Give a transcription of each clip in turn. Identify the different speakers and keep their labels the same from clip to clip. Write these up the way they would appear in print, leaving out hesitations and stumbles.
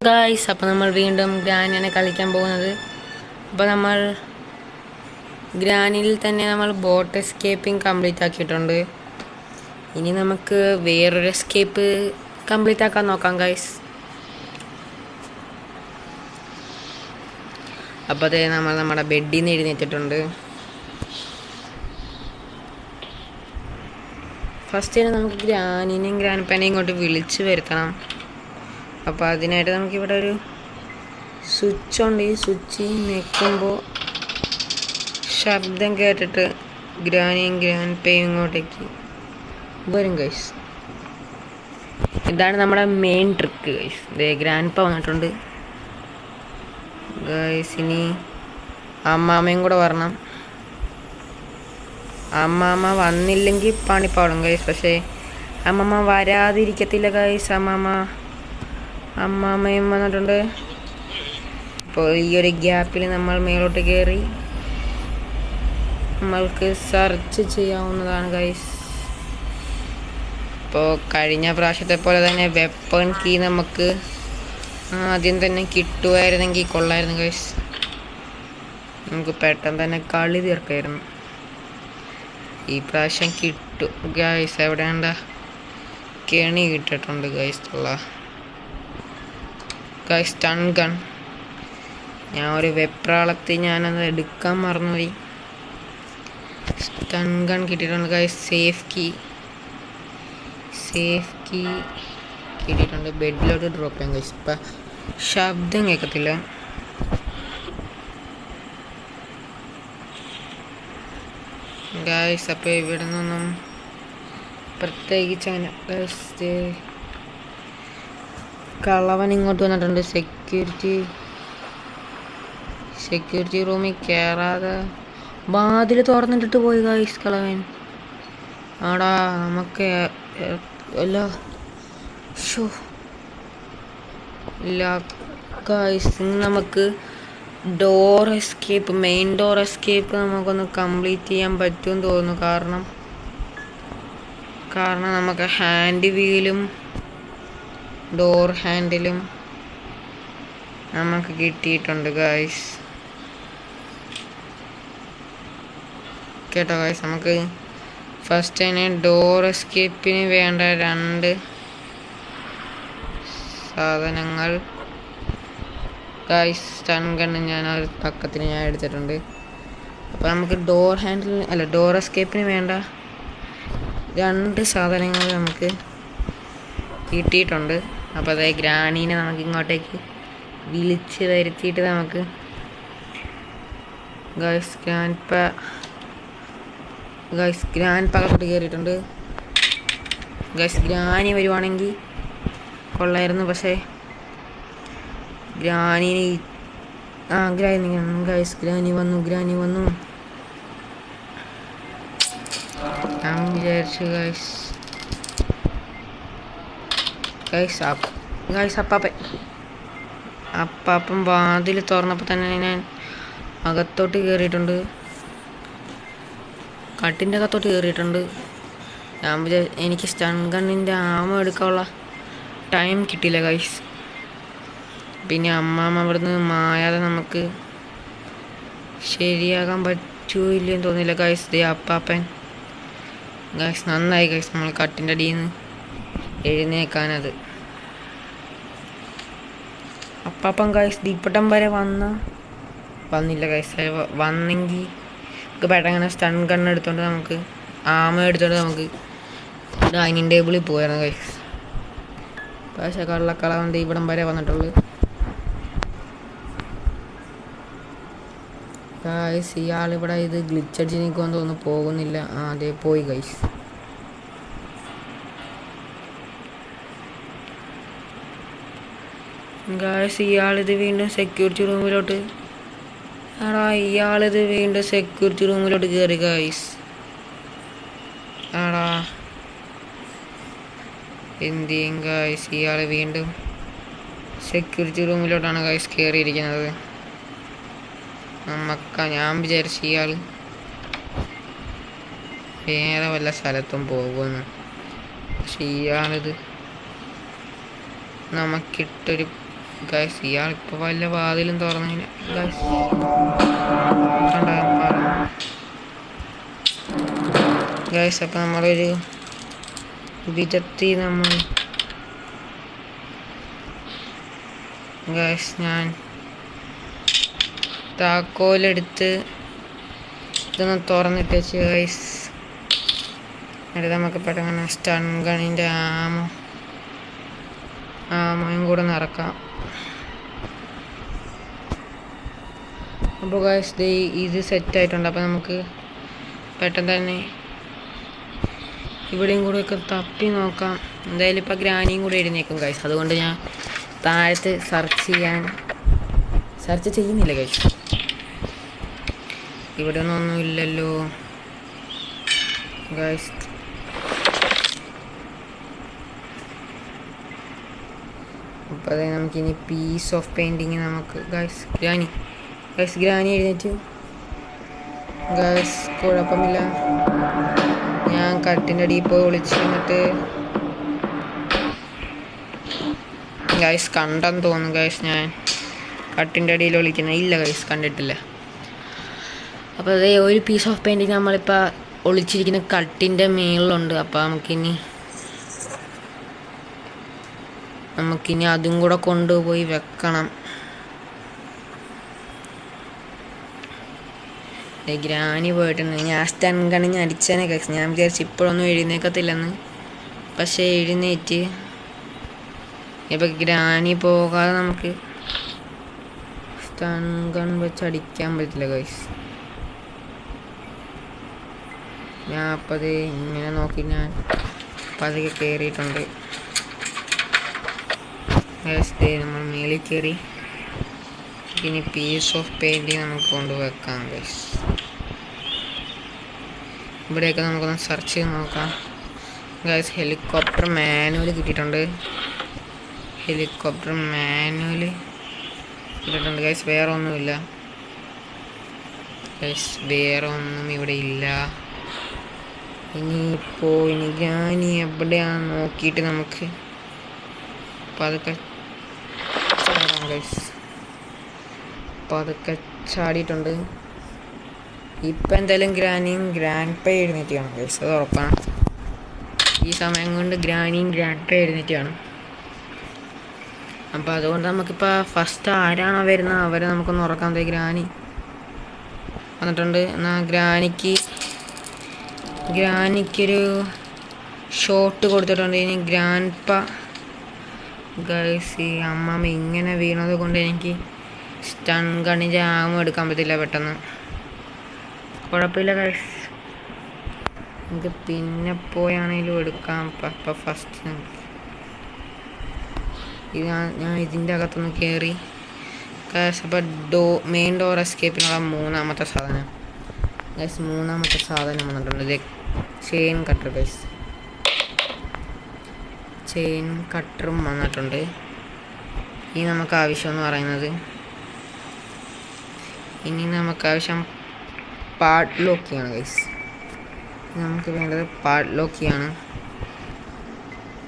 Speaker 1: Guys, അപ്പോൾ നമ്മൾ വീണ്ടും ഗ്രാനിയാണ് കളിക്കാൻ പോകുന്നത്. അപ്പോൾ നമ്മൾ ഗ്രാനിൽ തന്നെ നമ്മൾ ബോട്ട് എസ്കേപ്പിംഗ് കംപ്ലീറ്റ് ആക്കിയിട്ടുണ്ട്. ഇനി നമുക്ക് വേറൊരു എസ്കേപ്പ് കംപ്ലീറ്റ് ആക്കാൻ നോക്കാം ഗായ്സ്. അപ്പോൾ അതേ നമ്മൾ നമ്മുടെ ബെഡിൽ നിന്ന് എഴുന്നേറ്റിട്ടുണ്ട്. ഫസ്റ്റ് തന്നെ നമുക്ക് ഗ്രാനിനെയും ഗ്രാൻഡ്പാനെയും ഇങ്ങോട്ട് വിളിച്ച് വരുത്തണം. അപ്പോൾ അതിനായിട്ട് നമുക്കിവിടെ ഒരു സ്വിച്ച് ഉണ്ട്. ഈ സ്വിച്ച് ഞെക്കുമ്പോൾ ശബ്ദം കേട്ടിട്ട് ഗ്രാനിയും ഗ്രാൻഡ്പയും ഇങ്ങോട്ടേക്ക് വരും ഗൈസ്. ഇതാണ് നമ്മുടെ മെയിൻ ട്രിക്ക് ഗൈസ്. ഗ്രാൻഡ്പ വന്നിട്ടുണ്ട് ഗൈസ്. ഇനി അമ്മാമ്മയും കൂടെ വരണം. അമ്മാമ്മ വന്നില്ലെങ്കിൽ പണിപ്പാടും ഗൈസ്. പക്ഷേ അമ്മമ്മ വരാതിരിക്കത്തില്ല ഗൈസ്. അമ്മാമ്മയും വന്നിട്ടുണ്ട്. അപ്പോൾ ഈ ഒരു ഗ്യാപ്പിൽ നമ്മൾ മേലോട്ട് കയറി നമ്മൾക്ക് സെർച്ച് ചെയ്യാവുന്നതാണ് ഗൈസ്. ഇപ്പോൾ കഴിഞ്ഞ പ്രാവശ്യത്തെ പോലെ തന്നെ വെപ്പൺ കീ നമുക്ക് ആദ്യം തന്നെ കിട്ടുമായിരുന്നെങ്കിൽ കൊള്ളായിരുന്നു ഗൈസ്. നമുക്ക് പെട്ടെന്ന് തന്നെ കളി തീർക്കായിരുന്നു. ഈ പ്രാവശ്യം കിട്ടും ഗൈസ്. എവിടെയാണ്ട കെണി കിട്ടിയിട്ടുണ്ട് ഗൈസ്. ഗൈസ് സ്റ്റൺ ഗൺ, ഞാൻ ഒരു വെപ്രാളത്തിൽ ഞാനത് എടുക്കാൻ മറന്നുപോയി. സ്റ്റൺ ഗൺ കിട്ടിയിട്ടുണ്ട് ഗൈസ്. സേഫ് കീ കിട്ടിയിട്ടുണ്ട്. ബെഡിലോട്ട് ഡ്രോപ്പ് ചെയ്യാം ഗൈസ്. ഇപ്പം ശബ്ദം കേൾക്കത്തില്ല. ഗൈസ് അപ്പോൾ ഇവിടെ നിന്നൊന്നും പ്രത്യേകിച്ച് അങ്ങനെ കളവൻ ഇങ്ങോട്ട് വന്നിട്ടുണ്ട്. സെക്യൂരിറ്റി റൂമിൽ കയറാതെ വാതിൽ തുറന്നിട്ടിട്ട് പോയി ഗൈസ് കളവൻ. ആടാ നമുക്ക് ഇല്ല ഗൈസ്. നമുക്ക് മെയിൻ ഡോർ എസ്കേപ്പ് നമുക്കൊന്ന് കംപ്ലീറ്റ് ചെയ്യാൻ പറ്റുമെന്ന് തോന്നുന്നു. കാരണം നമുക്ക് ഹാൻഡ് വീലും ഡോർ ഹാൻഡിലും നമുക്ക് കിട്ടിയിട്ടുണ്ട് ഗൈസ്. കേട്ടോ ഗൈസ്, നമുക്ക് ഫസ്റ്റ് തന്നെ ഡോർ എസ്കേപ്പിന് വേണ്ട 2 സാധനങ്ങൾ ഗൈസ്. സ്റ്റൺ ഗണ്ണ് ഞാൻ ഒരു പക്കത്തിന് ഞാൻ എടുത്തിട്ടുണ്ട്. അപ്പോൾ നമുക്ക് ഡോർ എസ്കേപ്പിന് വേണ്ട 2 സാധനങ്ങൾ നമുക്ക് കിട്ടിയിട്ടുണ്ട്. അപ്പോൾ അതായത് ഗ്രാനീനെ നമുക്ക് ഇങ്ങോട്ടേക്ക് വിളിച്ച് വരുത്തിയിട്ട് നമുക്ക് ഗൈസ് ഗ്രാൻഡ്പ അകത്തോട്ട് കയറിയിട്ടുണ്ട് ഗൈസ്. ഗ്രാനി വരുവാണെങ്കിൽ കൊള്ളായിരുന്നു. പക്ഷേ ഗ്രാനി വന്നു. ഞാൻ വിചാരിച്ചു അപ്പാപ്പൻ വാതിൽ തുറന്നപ്പോൾ തന്നെ ഞാൻ അകത്തോട്ട് കയറിയിട്ടുണ്ട്. കട്ടിൻ്റെ അകത്തോട്ട് കയറിയിട്ടുണ്ട്. ഞാൻ എനിക്ക് സ്റ്റൺ ഗണ്ണിൻ്റെ ആമ എടുക്കാനുള്ള ടൈം കിട്ടിയില്ല ഗൈസ്. പിന്നെ അമ്മാമ്മ അവിടുന്ന് മായാതെ നമുക്ക് ശരിയാകാൻ പറ്റൂല്ലെന്ന് തോന്നില്ല ഗൈസ്. അപ്പാപ്പൻ ഗൈസ് നന്നായി ഗൈസ് നമ്മൾ കട്ടിൻ്റെ അടിയിൽ നിന്ന് എഴുന്നേക്കാനത്. അപ്പാപ്പൻ ഗൈസ് ദീപ്പട്ടം വരെ വന്നില്ല ഗൈസ്. വന്നെങ്കിൽ നമുക്ക് പെട്ടെന്ന് സ്റ്റൺ ഗണ്ണ് എടുത്തോണ്ട് നമുക്ക് നമുക്ക് ഡൈനിങ് ടേബിളിൽ പോയായിരുന്നു ഗൈസ്. പക്ഷേ കള്ളക്കളവൻ ഇവിടം വരെ വന്നിട്ടുള്ളൂ ഗൈസ്. ഇയാളിവിടെ ഇത് ഗ്ലിച്ചടിച്ച് നിൽക്കുമെന്ന് തോന്നുന്നു. പോകുന്നില്ല. അതെ പോയി ഗൈസ്. ഇയാളിത് വീണ്ടും സെക്യൂരിറ്റി റൂമിലോട്ട് കയറി ഗൈസ്. എന്ത് ചെയ്യും ഗൈസ്. ഇയാൾ വീണ്ടും സെക്യൂരിറ്റി റൂമിലോട്ടാണ് ഗൈസ് കയറിയിരിക്കുന്നത്. ഞാൻ വിചാരിച്ചു ഇയാൾ വേറെ വല്ല സ്ഥലത്തും പോകുമെന്ന്. പക്ഷെ ഇയാളിത് നമുക്കിട്ടൊരു ഗൈസ് ഇയാളിപ്പോൾ വല്ല വാതിലും തുറന്നതിന് ഗൈസ് ഗൈസ് അപ്പം നമ്മളൊരു വിധത്തിൽ നമ്മൾ ഗൈസ് ഞാൻ താക്കോലെടുത്ത് ഇതൊന്ന് തുറന്നിട്ട് വെച്ച് ഗൈസ് എന്നിട്ട് നമുക്ക് പെട്ടെന്ന് സ്റ്റൺ ഗണ്ണിൻ്റെ ആമയും കൂടെ നിറക്കാം. അപ്പോൾ ഗൈസ് ഇത് സെറ്റായിട്ടുണ്ട്. അപ്പോൾ നമുക്ക് പെട്ടെന്ന് തന്നെ ഇവിടെയും കൂടെ ഒക്കെ തപ്പി നോക്കാം. എന്തായാലും ഇപ്പോൾ ഗ്രാനിയും കൂടെ എഴുന്നേക്കും ഗൈസ്. അതുകൊണ്ട് ഞാൻ താഴത്ത് സെർച്ച് ചെയ്യുന്നില്ല ഗൈസ്. ഇവിടെ ഒന്നുമില്ലല്ലോ ഗൈസ്. അപ്പോൾ അതായത് നമുക്കിനി പീസ് ഓഫ് പെയിൻറ്റിങ് നമുക്ക് ഗൈസ് ഗ്രാനി എഴുന്നേറ്റ് ഗൈസ്. കുഴപ്പമില്ല, ഞാൻ കട്ടിൻ്റെ അടിയിൽ പോയി ഒളിച്ചിരുന്നിട്ട് ഗൈസ് കണ്ടെന്ന് തോന്നുന്നു ഗൈസ്. ഞാൻ കട്ടിൻ്റെ അടിയിൽ ഒളിക്കുന്നത് ഇല്ല ഗൈസ്, കണ്ടിട്ടില്ല. അപ്പോൾ അതേ ഒരു പീസ് ഓഫ് പെയിൻറ്റിങ് നമ്മളിപ്പോൾ ഒളിച്ചിരിക്കുന്ന കട്ടിൻ്റെ മേളിലുണ്ട്. അപ്പോൾ നമുക്കിനി അതും കൂടെ കൊണ്ടുപോയി വെക്കണം. ഗ്രാനി പോയിട്ടുണ്ട്. ഞാൻ സ്റ്റൺ ഗണ്ണിന് അടിച്ചേനെ ഗൈസ്. ഞാൻ വിചാരിച്ചു ഇപ്പോഴൊന്നും എഴുന്നേക്കത്തില്ലെന്ന്, പക്ഷേ എഴുന്നേറ്റ്. ഇപ്പം ഗ്രാനി പോകാതെ നമുക്ക് സ്റ്റൺ ഗൺ വെച്ച് അടിക്കാൻ പറ്റില്ല ഗൈസ്. ഞാൻ അപ്പം അത് ഇങ്ങനെ നോക്കി ഞാൻ പതുക്കെ കയറിയിട്ടുണ്ട് ഗൈസ്. നമ്മൾ മേളിൽ കയറി ഇനി പീസ് ഓഫ് പെയിൻറ്റിങ് നമുക്ക് കൊണ്ടുവെക്കാം ഗൈസ്. ഇവിടെയൊക്കെ നമുക്കൊന്ന് സെർച്ച് ചെയ്ത് നോക്കാം ഗൈസ്. ഹെലികോപ്റ്റർ മാനുവൽ കിട്ടിയിട്ടുണ്ട്. ഗൈസ്. വേറെ ഒന്നുമില്ല ഗൈസ്, വേറെ ഒന്നും ഇവിടെ ഇല്ല. ഇനി ഗ്രാനി എവിടെയാണെന്ന് നോക്കിയിട്ട് നമുക്ക് പതുക്കെ ചാടാം ഗൈസ്. പതുക്കെ ചാടിയിട്ടുണ്ട്. ഇപ്പം എന്തായാലും ഗ്രാനിയും ഗ്രാൻഡ് പേ എഴുന്നേറ്റാണ് ഗൈസ്, അത് ഉറപ്പാണ്. ഈ സമയം കൊണ്ട് ഗ്രാനിയും ഗ്രാൻഡ് പേ എഴുന്നേറ്റാണ്. അപ്പോൾ അതുകൊണ്ട് നമുക്കിപ്പോൾ ഫസ്റ്റ് ആരാണോ വരുന്നത് അവരെ നമുക്കൊന്ന് ഉറക്കാം. ഗ്രാനി വന്നിട്ടുണ്ട്. എന്നാൽ ഗ്രാനിക്കൊരു ഷോട്ട് കൊടുത്തിട്ടുണ്ട്. ഇനി ഗ്രാൻഡ് പ ഗൈസ്, ഈ അമ്മമ്മ ഇങ്ങനെ വീണത് കൊണ്ട് എനിക്ക് സ്റ്റൺ ഗണ്ണിൻ്റെ ആമ എടുക്കാൻ പറ്റില്ല പെട്ടെന്ന്. കുഴപ്പമില്ല ഗൈസ്, നമുക്ക് പിന്നെ പോയാണെങ്കിലും എടുക്കാം. അപ്പം ഫസ്റ്റ് ഞാൻ ഇതിൻ്റെ അകത്തൊന്ന് കയറി ഗൈസ്. അപ്പോൾ മെയിൻ ഡോർ എസ്കേപ്പിനുള്ള മൂന്നാമത്തെ സാധനം വന്നിട്ടുണ്ട്. ഇത് ചെയിൻ കട്ടർ ഗൈസ്. ചെയിൻ കട്ടറും വന്നിട്ടുണ്ട്. ഇനി നമുക്ക് ആവശ്യമെന്ന് പറയുന്നത് പാഡ്ലോക്കിയാണ് ഗൈസ്. നമുക്ക് വേണ്ടത് പാഡ്ലോക്കിയാണ്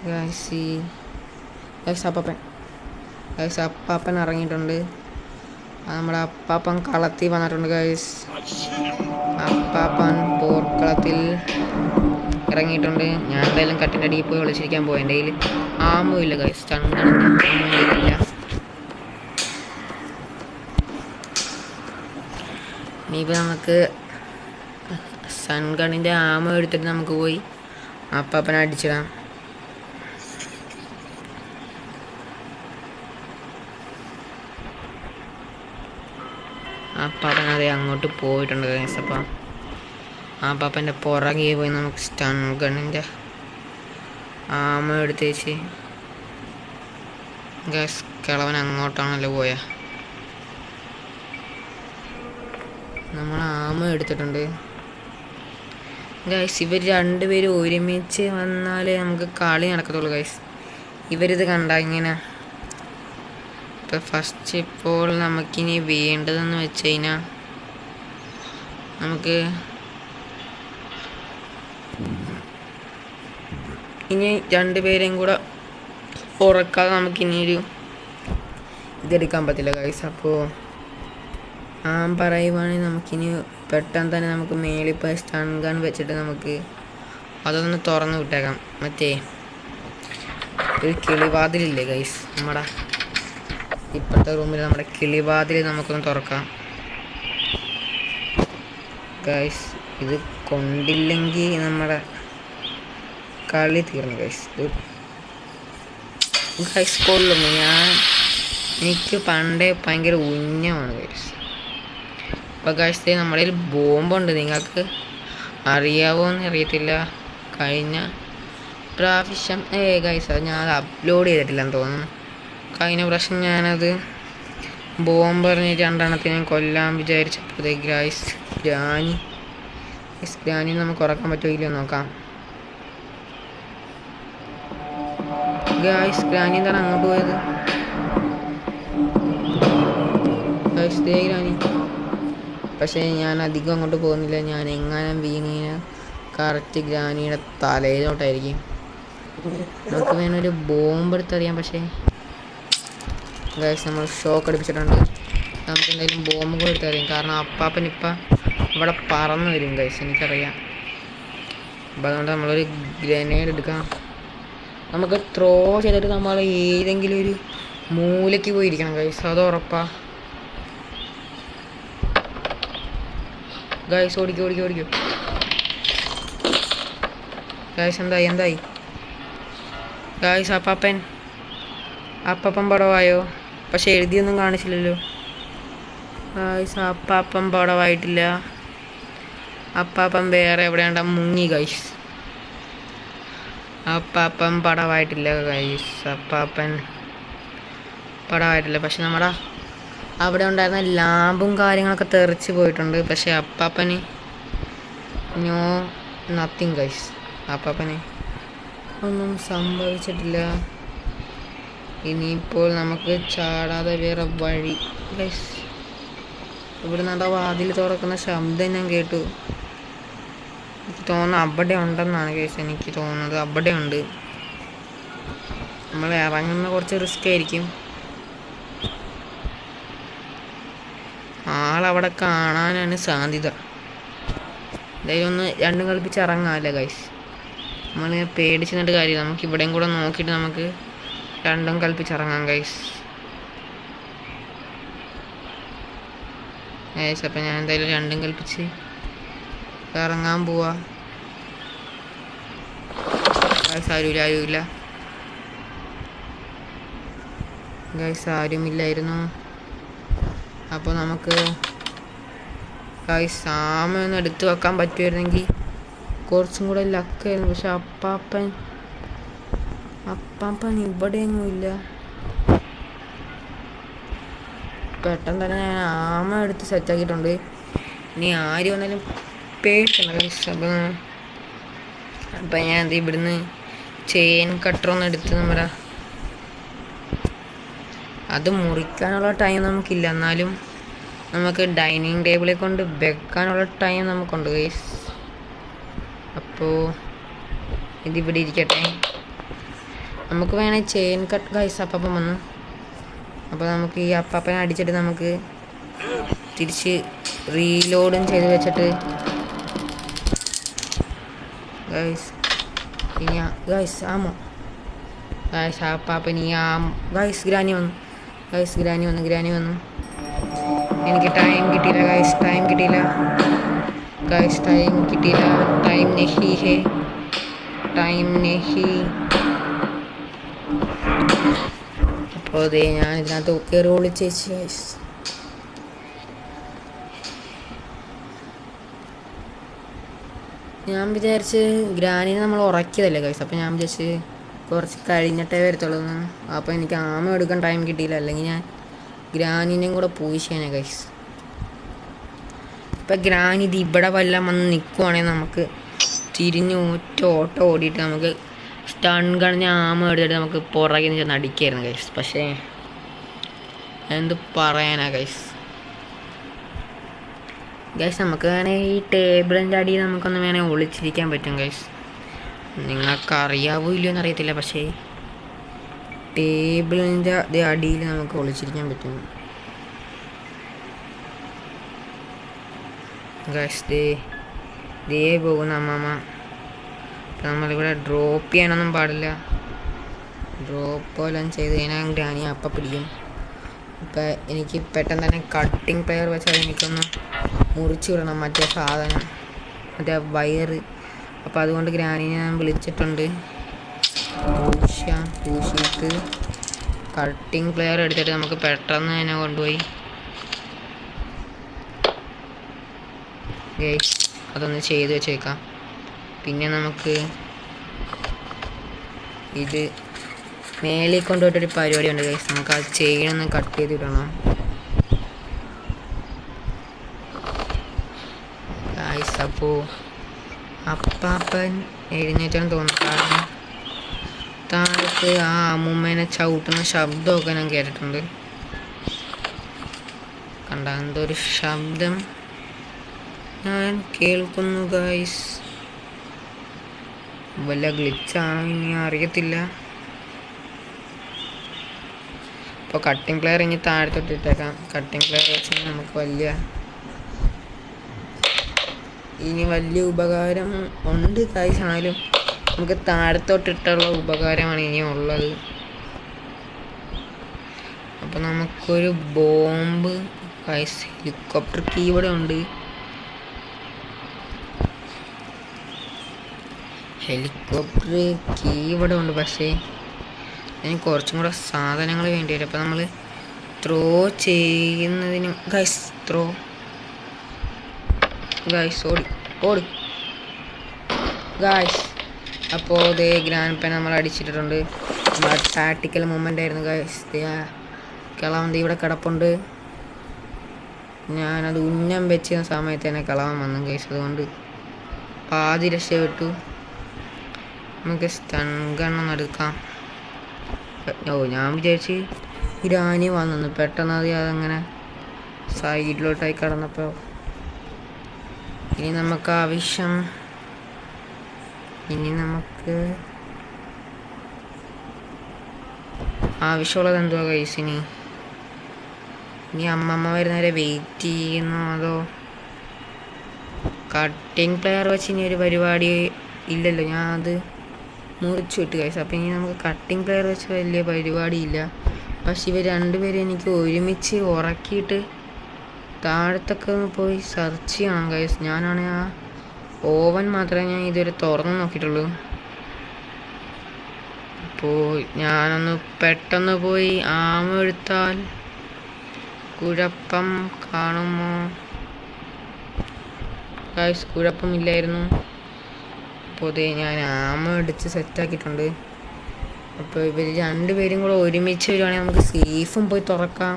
Speaker 1: ഗൈസ്. അപ്പാപ്പൻ ഇറങ്ങിയിട്ടുണ്ട്. നമ്മുടെ അപ്പാപ്പൻ കളത്തിൽ വന്നിട്ടുണ്ട് ഗൈസ്. അപ്പാപ്പൻ പോർക്കളത്തിൽ ഇറങ്ങിയിട്ടുണ്ട്. ഞാൻ എന്തായാലും കട്ടിൻ്റെ അടിയിൽ പോയി ഒളിച്ചിരിക്കാൻ പോയി. എൻ്റെ കയ്യിൽ ആമുമില്ല ഗൈസ്, ചണ്ടില്ല. ഇനിയിപ്പോൾ നമുക്ക് സൺ ഗണ്ണിൻ്റെ ആമ എടുത്തിട്ട് നമുക്ക് പോയി അപ്പാപ്പനെ അടിച്ചിടാം. അപ്പാപ്പൻ അതേ അങ്ങോട്ട് പോയിട്ടുണ്ട് ഗൈസ്. അപ്പം അപ്പാപ്പൻ്റെ പുറകെ പോയി നമുക്ക് സ്റ്റൺ ഗണ്ണിൻ്റെ ആമ എടുത്ത് വെച്ച് ഗൈസ്. കിളവൻ അങ്ങോട്ടാണല്ലോ പോയ. നമ്മൾ ആമ എടുത്തിട്ടുണ്ട് ഗൈസ്. ഇവർ രണ്ടുപേരും ഒരുമിച്ച് വന്നാലേ നമുക്ക് കളി നടക്കത്തുള്ളൂ ഗൈസ്. ഇവരിത് കണ്ട ഇങ്ങനെ. ഇപ്പം ഫസ്റ്റ് ഇപ്പോൾ നമുക്കിനി വേണ്ടതെന്ന് വെച്ച് കഴിഞ്ഞാൽ നമുക്ക് ഇനി രണ്ടുപേരെയും കൂടെ ഉറക്കാതെ നമുക്കിനിയൊരു ഇതെടുക്കാൻ പറ്റില്ല ഗൈസ്. അപ്പോൾ പറയുവാണെങ്കിൽ നമുക്കിനി പെട്ടെന്ന് തന്നെ നമുക്ക് മേളിപ്പോൾ സ്റ്റൺ ഗൺ വെച്ചിട്ട് നമുക്ക് അതൊന്ന് തുറന്ന് വിട്ടേക്കാം. മറ്റേ ഒരു കിളിവാതിലില്ലേ ഗൈസ്, നമ്മുടെ ഇപ്പോഴത്തെ റൂമിൽ നമ്മുടെ കിളിവാതിൽ നമുക്കൊന്ന് തുറക്കാം ഗൈസ്. ഇത് കൊണ്ടില്ലെങ്കിൽ നമ്മുടെ കളി തീർന്നു ഗൈസ്. ഗൈസ് കൊള്ളുന്നു. എനിക്ക് പണ്ടേ ഭയങ്കര ഉന്നമാണ് ഗൈസ്. അപ്പോൾ ഗൈസ് നമ്മുടെ കയ്യിൽ ബോംബുണ്ട്. നിങ്ങൾക്ക് അറിയാവോ എന്ന് അറിയത്തില്ല. കഴിഞ്ഞ പ്രാവശ്യം ഗൈസ് അത് ഞാൻ അപ്ലോഡ് ചെയ്തിട്ടില്ലെന്ന് തോന്നുന്നു. കഴിഞ്ഞ പ്രാവശ്യം ഞാനത് ബോംബ് പറഞ്ഞ് 2 എണ്ണത്തിനെ കൊല്ലാൻ വിചാരിച്ചപ്പോൾ ഗൈസ് ഗ്രാനി നമുക്ക് ഉറക്കാൻ പറ്റുമോ ഇല്ലയോ നോക്കാം ഗൈസ്. ഗ്രാനി എന്താണ് അങ്ങോട്ട് പോയത് ഗൈസ്? ഗ്രാനി പക്ഷേ ഞാൻ അധികം അങ്ങോട്ട് പോകുന്നില്ല. ഞാൻ എങ്ങനെ വീണീന കറക്റ്റ് ഗ്രാനിയുടെ തലയിലോട്ടായിരിക്കും. നമുക്ക് വേണമൊരു ബോംബ് എടുത്തറിയാം. പക്ഷേ ഗൈസ് നമ്മൾ ഷോക്ക് അടിപ്പിച്ചിട്ടുണ്ട്. നമുക്ക് എന്തായാലും ബോംബ് കൂടെ എടുത്തറിയാം. കാരണം അപ്പാപ്പനിപ്പം ഇവിടെ പറന്ന് വരും ഗൈസ്, എനിക്കറിയാം. അപ്പം അതുകൊണ്ട് നമ്മളൊരു ഗ്രനേഡ് എടുക്കാം. നമുക്ക് ത്രോ ചെയ്തിട്ട് നമ്മൾ ഏതെങ്കിലും ഒരു മൂലയ്ക്ക് പോയിരിക്കണം ഗൈസ്, അത് ഉറപ്പാ ഗൈസ്. ഓടിക്കോ ഗൈസ്. എന്തായി ഗൈസ്? അപ്പാപ്പൻ പടവായോ? പക്ഷെ എഴുതിയൊന്നും കാണിച്ചില്ലല്ലോ ഗൈസ്. അപ്പാപ്പൻ പടവായിട്ടില്ല. അപ്പാപ്പൻ വേറെ എവിടെയാണ്ട മുങ്ങി ഗൈസ്. അപ്പാപ്പൻ പടവായിട്ടില്ല ഗൈസ്. അപ്പാപ്പൻ പടവായിട്ടില്ല. പക്ഷെ നമ്മുടെ അവിടെ ഉണ്ടായിരുന്ന ലാമ്പും കാര്യങ്ങളൊക്കെ തെറിച്ച് പോയിട്ടുണ്ട്. പക്ഷെ അപ്പാപ്പന് നത്തിങ് ഗൈസ്. അപ്പാപ്പന് ഒന്നും സംഭവിച്ചിട്ടില്ല. ഇനിയിപ്പോൾ നമുക്ക് ചാടാതെ വേറെ വഴി ഗൈസ്. ഇവിടെ നിന്നാ വാതിൽ തുറക്കുന്ന ശബ്ദം ഞാൻ കേട്ടു. എനിക്ക് തോന്നുന്നു അവിടെ ഉണ്ടെന്നാണ് ഗൈസ്. എനിക്ക് തോന്നുന്നത് അവിടെ ഉണ്ട്. നമ്മൾ ഇറങ്ങുന്ന കുറച്ച് റിസ്ക് ആയിരിക്കും. ആളവിടെ കാണാനാണ് സാധ്യത. എന്തായാലും ഒന്ന് രണ്ടും കളിപ്പിച്ച് ഇറങ്ങാമല്ലേ ഗൈസ്. നമ്മളിങ്ങനെ പേടിച്ച് നിന്നിട്ട് കാര്യമില്ല. നമുക്ക് ഇവിടെയും കൂടെ നോക്കിയിട്ട് നമുക്ക് രണ്ടും കൽപ്പിച്ചിറങ്ങാം ഗൈസ്. അപ്പം ഞാൻ എന്തായാലും രണ്ടും കൽപ്പിച്ച് ഇറങ്ങാൻ പോവാ ഗൈസ്. ആരുമില്ല ഗൈസ്, ആരുമില്ലായിരുന്നു. അപ്പോൾ നമുക്ക് ഗൈസ് സാമയൊന്ന് എടുത്തു വെക്കാൻ പറ്റുമായിരുന്നെങ്കിൽ കുറച്ചും കൂടെ ലക്കായിരുന്നു. പക്ഷെ അപ്പാപ്പൻ ഇവിടെയൊന്നും ഇല്ല. പെട്ടെന്ന് തന്നെ ഞാൻ ആമ എടുത്ത് സെറ്റാക്കിയിട്ടുണ്ട്. ഇനി ആര് വന്നാലും പേടിക്കണ്ട ഗൈസ്. അപ്പം ഞാൻ ഇവിടുന്ന് ചെയിൻ കട്ടറൊന്നും എടുത്ത് നമ്മുടെ അത് മുറിക്കാനുള്ള ടൈം നമുക്കില്ല. എന്നാലും നമുക്ക് ഡൈനിങ് ടേബിളിൽ കൊണ്ട് വെക്കാനുള്ള ടൈം നമുക്കുണ്ട് ഗൈസ്. അപ്പോൾ ഇതിവിടെ ഇരിക്കട്ടെ. നമുക്ക് വേണേൽ ചെയിൻ കട്ട് ഗൈസ്. അപ്പാപ്പൻ വന്നു. അപ്പോൾ നമുക്ക് ഈ അപ്പാപ്പനെ അടിച്ചിട്ട് നമുക്ക് തിരിച്ച് റീലോഡും ചെയ്ത് വെച്ചിട്ട് ഗൈസ് ആമോ ഗൈസ് അപ്പാപ്പൻ ഈ ഗൈസ് ഗ്രാനി വന്നു. എനിക്ക് ടൈം കിട്ടിയില്ല ഗൈസ്. ടൈം കിട്ടിയില്ല. ടൈം നെഹി. അപ്പോൾ അതെ ഞാൻ ഇതിനകത്ത് കയറി ഒളിച്ചേച്ച് ഗൈസ്. ഞാൻ വിചാരിച്ച് ഗ്രാനിനെ നമ്മൾ ഉറക്കിയതല്ലേ ഗൈസ്. അപ്പോൾ ഞാൻ വിചാരിച്ച് കുറച്ച് കഴിഞ്ഞിട്ടേ വരത്തുള്ളൂ. അപ്പോൾ എനിക്ക് ആമ എടുക്കാൻ ടൈം കിട്ടിയില്ല. അല്ലെങ്കിൽ ഞാൻ ഗ്രാനിനെയും കൂടെ പൂശിയേനെ ഗൈസ്. ഇപ്പം ഗ്രാനി ഇത് ഇവിടെ വല്ലതും വന്ന് നിൽക്കുവാണെങ്കിൽ നമുക്ക് തിരിഞ്ഞ് ഓട്ടം ഓടിയിട്ട് നമുക്ക് സ്റ്റൺ കണിഞ്ഞ ആമ എടുത്തിട്ട് നമുക്ക് പുറകിൽ നിന്ന് ചെന്ന് അടിക്കായിരുന്നു ഗൈസ്. പക്ഷേ എന്ത് പറയാനാ ഗൈസ്. നമുക്ക് വേണേൽ ഈ ടേബിളിൻ്റെ അടിയിൽ നമുക്കൊന്ന് വേണേൽ ഒളിച്ചിരിക്കാൻ പറ്റും ഗൈസ്. നിങ്ങൾക്ക് അറിയാവോ ഇല്ലയോ എന്നറിയത്തില്ല. പക്ഷേ ടേബിളിൻ്റെ അടിയിൽ നമുക്ക് ഒളിച്ചിരിക്കാൻ പറ്റും. ഗൈസ് ദേ പോകുന്ന അമ്മമ്മ. നമ്മളിവിടെ ഡ്രോപ്പ് ചെയ്യാനൊന്നും പാടില്ല. ഡ്രോപ്പ് എല്ലാം ചെയ്ത് കഴിഞ്ഞാൽ ഗ്രാനി അപ്പം പിടിക്കും. ഇപ്പം എനിക്ക് പെട്ടെന്ന് തന്നെ കട്ടിങ് പ്ലെയർ വെച്ചാൽ എനിക്കൊന്ന് മുറിച്ച് വിടണം മറ്റേ സാധനം, മറ്റേ വയറ്. അപ്പോൾ അതുകൊണ്ട് ഗ്രാനിനെ ഞാൻ വിളിച്ചിട്ടുണ്ട്. പൂശിയിട്ട് കട്ടിങ് പ്ലെയർ എടുത്തിട്ട് നമുക്ക് പെട്ടെന്ന് തന്നെ കൊണ്ടുപോയി അതൊന്ന് ചെയ്ത് വെച്ചേക്കാം. പിന്നെ നമുക്ക് ഇത് മേളിൽ കൊണ്ടുപോയിട്ടൊരു പരിപാടിയുണ്ട് ഗൈസ്. നമുക്ക് ആ ചെയിനൊന്ന് കട്ട് ചെയ്ത് ഇടണം ഗൈസ്. അപ്പോൾ അപ്പാപ്പൻ എഴുന്നേറ്റാന്ന് തോന്നുന്നു. കാരണം താഴത്ത് ആ അമ്മൂമ്മേനെ ചവിട്ടുന്ന ശബ്ദമൊക്കെ ഞാൻ കേട്ടിട്ടുണ്ട്. കണ്ട എന്തൊരു ശബ്ദം ഞാൻ കേൾക്കുന്നു ഗൈസ്. വല്ല ഗ്ലിച്ചാണോ ഇനി അറിയത്തില്ല. അപ്പോൾ കട്ടിങ് പ്ലെയർ ഇനി താഴത്തോട്ടിട്ടേക്കാം. കട്ടിങ് പ്ലെയർ വെച്ച് നമുക്ക് വലിയ ഉപകാരം ഉണ്ട് ഗൈസ്. ആണെങ്കിലും നമുക്ക് താഴത്തോട്ടിട്ടുള്ള ഉപകാരമാണ് ഇനി ഉള്ളത്. അപ്പോൾ നമുക്കൊരു ബോംബ് ഗൈസ്, ഹെലികോപ്റ്റർ കീ ഇവിടെ ഉണ്ട്. പക്ഷേ അതിന് കുറച്ചും കൂടെ സാധനങ്ങൾ വേണ്ടി വരും. അപ്പോൾ നമ്മൾ ത്രോ ചെയ്യുന്നതിന് ഓടി ഗൈസ്. അപ്പോൾ ഇതേ ഗ്രാൻഡ് പെൻ നമ്മൾ അടിച്ചിട്ടുണ്ട്. ടാക്ടിക്കൽ മൂവ്മെൻ്റ് ആയിരുന്നു ഗൈസ്. കിളവൻ ഇവിടെ കിടപ്പുണ്ട്. ഞാനത് ഉന്നം വെച്ചിരുന്ന സമയത്ത് തന്നെ കിളവൻ വന്നു ഗൈസ്. അതുകൊണ്ട് പാതി രക്ഷപ്പെട്ടു. നമുക്ക് സ്റ്റൺ ഗണ്ണൊന്നും എടുക്കാം. ഞാൻ വിചാരിച്ച് ഗ്രാനി വന്നു. പെട്ടെന്ന് അതങ്ങനെ സൈഡിലോട്ടായി കിടന്നപ്പോൾ ഇനി നമുക്ക് ആവശ്യമുള്ളത് എന്തുവാ ഗൈസ്? ഇനി അമ്മമ്മ വരുന്നവരെ വെയിറ്റ് ചെയ്യുന്നോ അതോ കട്ടിങ് പ്ലെയർ വെച്ച് ഇനി ഒരു പരിപാടി ഇല്ലല്ലോ, ഞാൻ അത് മുറിച്ചു വിട്ട് ഗൈസ്. അപ്പോൾ ഇനി നമുക്ക് കട്ടിങ് പ്ലെയർ വെച്ച് വലിയ പരിപാടിയില്ല. പക്ഷെ ഇവർ രണ്ടുപേരും എനിക്ക് ഒരുമിച്ച് ഉറക്കിയിട്ട് താഴത്തൊക്കെ ഒന്ന് പോയി സെർച്ച് ചെയ്യണം ഗൈസ്. ഞാനാണെങ്കിൽ ആ ഓവൻ മാത്രമേ ഞാൻ ഇതുവരെ തുറന്ന് നോക്കിയിട്ടുള്ളൂ. അപ്പോൾ ഞാനൊന്ന് പെട്ടെന്ന് പോയി ആമ എടുത്താൽ കുഴപ്പം കാണുമോ ഗൈസ്? കുഴപ്പമില്ലായിരുന്നു. അപ്പോൾ ഞാൻ ആമ അടിച്ച് സെറ്റാക്കിയിട്ടുണ്ട്. അപ്പോൾ ഇവർ രണ്ടുപേരും കൂടെ ഒരുമിച്ച് വരുവാണെങ്കിൽ നമുക്ക് സേഫും പോയി തുറക്കാം.